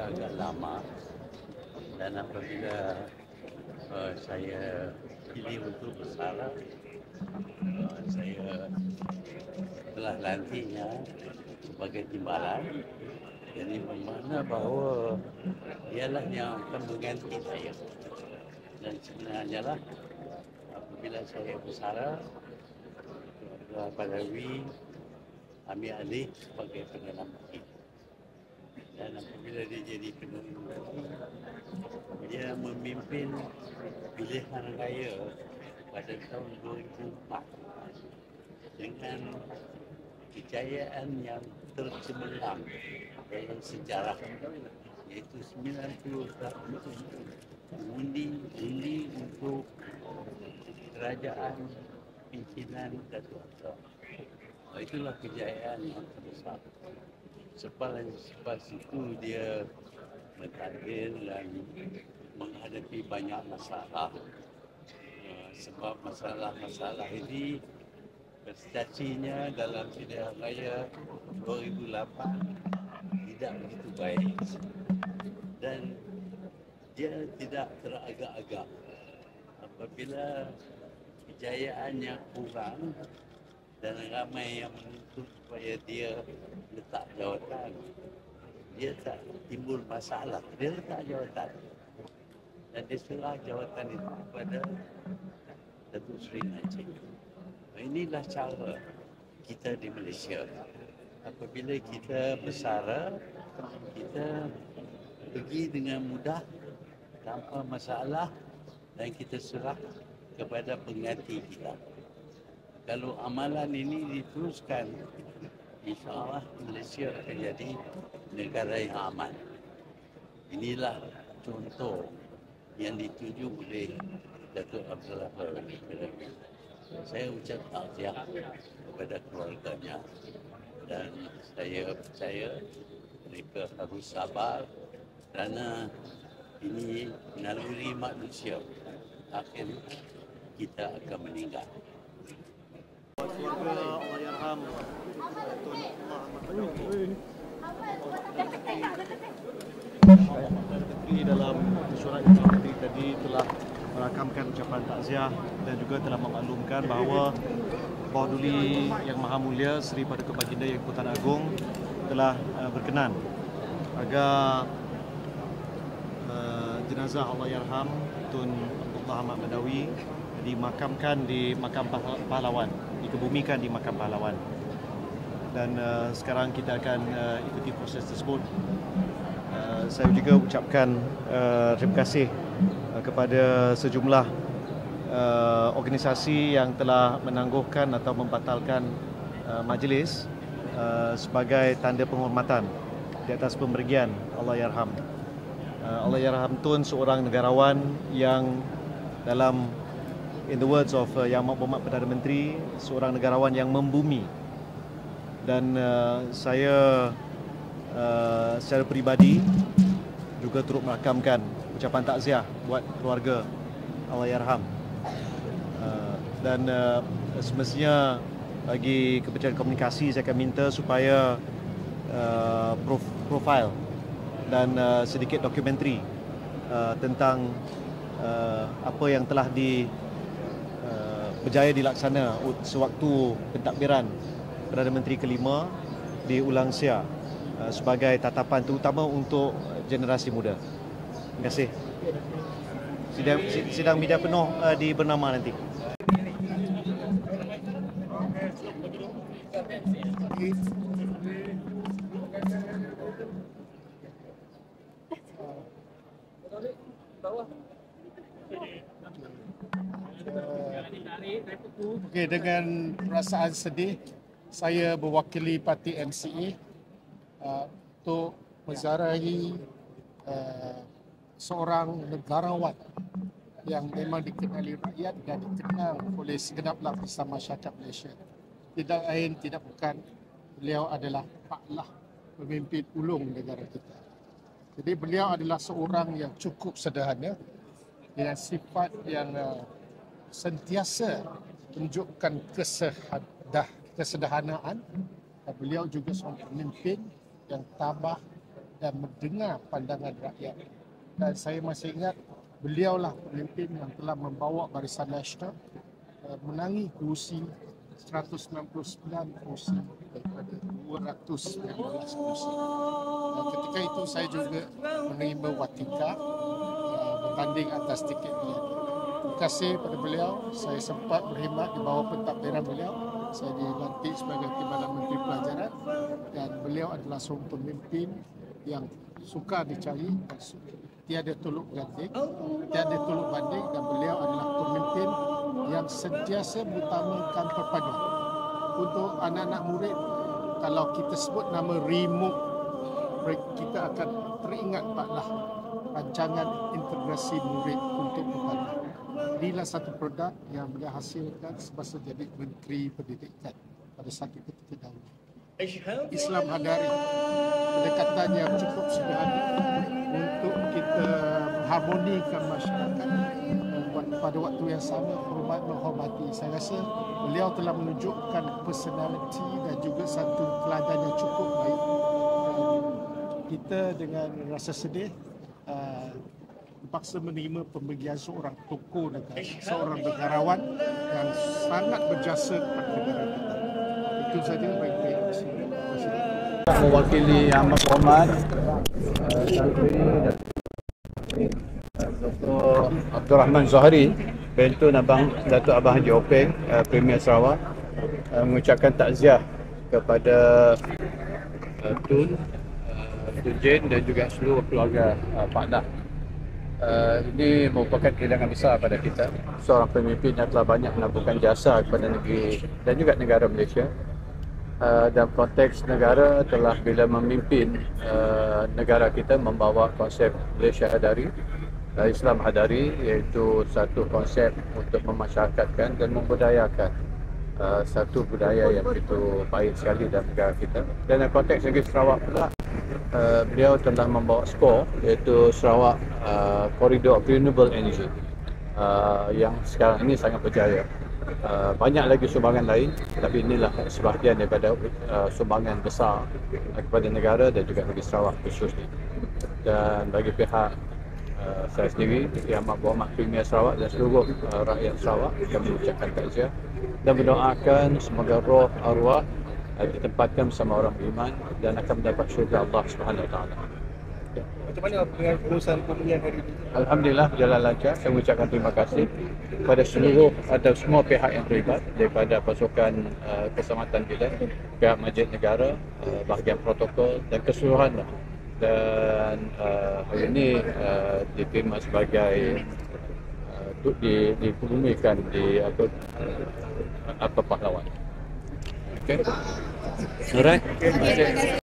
saya agak lama, dan apabila saya pilih untuk bersara, saya telah lantiknya sebagai timbalan. Jadi bermakna bahawa dialah yang akan mengganti saya. Dan sebenarnya lah apabila saya bersara, keluarga Badawi ambil alih sebagai Perdana Menteri. Dan apabila dia jadi Perdana Menteri, dia memimpin pilihan raya pada tahun 2004 dengan kejayaan yang tercemerlang dalam sejarah, iaitu 90% undi untuk kerajaan pimpinan Datuk Abdullah. Itulah kejayaan yang terbesar. Sebab itu dia bertanding dan menghadapi banyak masalah. Sebab masalah-masalah ini prestasinya dalam pilihan raya 2008 tidak begitu baik, dan dia tidak teragak-agak. Apabila kejayaannya kurang dan ramai yang menuntut supaya dia letak jawatan, dia tak timbul masalah, dia letak jawatan dan dia serah jawatan itu kepada Datuk Seri Najib. Inilah cara kita di Malaysia. Apabila kita bersara, kita pergi dengan mudah tanpa masalah dan kita serah kepada pengganti kita. Kalau amalan ini diteruskan, insya-Allah Malaysia akan jadi negara yang aman. Inilah contoh yang dituju oleh Datuk Abdullah Badawi. Saya ucap takziah kepada keluarganya, dan saya percaya mereka harus sabar kerana ini naluri manusia. Akhirnya kita akan meninggal. Keluarga Allahyarham Tun Muhammad Badawi, Menteri dalam Mesyuarat Yang Menteri tadi telah merakamkan ucapan takziah dan juga telah memaklumkan bahawa Bawah Duli Yang Maha Mulia Seri Paduka Baginda Yang Ketuan Agong telah berkenan agar jenazah Allahyarham Tun Muhammad Badawi dimakamkan di Makam Pahlawan, dikebumikan di Makam Pahlawan. Dan sekarang kita akan ikuti proses tersebut. Saya juga ucapkan terima kasih kepada sejumlah organisasi yang telah menangguhkan atau membatalkan majlis sebagai tanda penghormatan di atas pembergian Allahyarham. Allahyarham Tun seorang negarawan yang dalam, in the words of Yang Berhormat Perdana Menteri, seorang negarawan yang membumi. Dan saya secara peribadi juga turut merakamkan ucapan takziah buat keluarga Allahyarham. Dan semestinya bagi Kementerian Komunikasi saya akan minta supaya profil dan sedikit dokumentari tentang apa yang telah berjaya dilaksana sewaktu pentadbiran Perdana Menteri kelima di Ulang Sia sebagai tatapan terutama untuk generasi muda. Terima kasih. Sidang media penuh di Bernama nanti. Okey, dengan perasaan sedih, saya mewakili parti MCA untuk menziarahi seorang negarawan yang memang dikenali rakyat dan dikenal oleh segenap lapisan masyarakat Malaysia. Tidak lain, tidak bukan, beliau adalah Paklah, pemimpin ulung negara kita. Jadi beliau adalah seorang yang cukup sederhana dengan sifat yang sentiasa menunjukkan kesederhanaan. Dan beliau juga seorang pemimpin yang tabah dan mendengar pandangan rakyat. Dan saya masih ingat beliaulah pemimpin yang telah membawa Barisan Nasional menangi kursi 199 kursi daripada 219 kursi. Dan ketika itu saya juga menerima watika bertanding atas tiket beliau. Terima kasih kepada beliau. Saya sempat berkhidmat di bawah pentadbiran beliau. Saya dilantik sebagai Timbalan Menteri Pelajaran dan beliau adalah seorang pemimpin yang suka dicari, tiada tolak banding, dan beliau adalah pemimpin yang sentiasa mengutamakan perpaduan. Untuk anak-anak murid, kalau kita sebut nama remove, kita akan teringat baklah rancangan integrasi murid untuk perpaduan. Inilah satu produk yang beliau hasilkan semasa jadi Menteri Pendidikan pada satu ketika dahulu. Islam Hadari, pendekatan yang cukup sederhana untuk kita mengharmonikan masyarakat pada waktu yang sama menghormati. Saya rasa beliau telah menunjukkan personality dan juga satu teladan yang cukup baik. Kita dengan rasa sedih terpaksa menerima pembagian seorang tokoh negara, seorang negarawan yang sangat berjasa kepada negara kita. Itu saja baik-baik di sini. Mewakili Yang Berhormat Dr. Abdul Rahman Zohari, Bentun Datuk Abang Haji Openg, Premier Sarawak, mengucapkan takziah kepada Tun Jen dan juga seluruh keluarga Pak Dah. Ini merupakan kehilangan besar pada kita. Seorang pemimpin yang telah banyak melakukan jasa kepada negeri dan juga negara Malaysia. Dalam konteks negara telah bila memimpin negara kita membawa konsep Malaysia Hadari, Islam Hadari, iaitu satu konsep untuk memasyarakatkan dan membudayakan satu budaya yang begitu baik sekali dalam negara kita. Dan dalam konteks negeri Sarawak pula, beliau telah membawa skor, iaitu Sarawak Corridor of Renewable Energy yang sekarang ini sangat berjaya. Banyak lagi sumbangan lain, tapi inilah sebahagian daripada sumbangan besar kepada negara dan juga negeri Sarawak khususnya. Dan bagi pihak saya sendiri, Yang Berhormat Premier Sarawak dan seluruh rakyat Sarawak, kami mengucapkan takziah dan mendoakan semoga roh arwah ditempatkan bersama orang beriman dan akan mendapat syurga Allah Subhanahu Wa Taala. Macam mana dengan urusan pemilihan hari ini? Alhamdulillah berjalan lancar. Saya mengucapkan terima kasih kepada seluruh atau semua pihak yang terlibat, daripada pasukan keselamatan bilik, pihak Majlis Negara, bahagian protokol dan keseluruhan. Dan hari ini diterima sebagai dibumikan di apa pahlawan. Okey. Alright.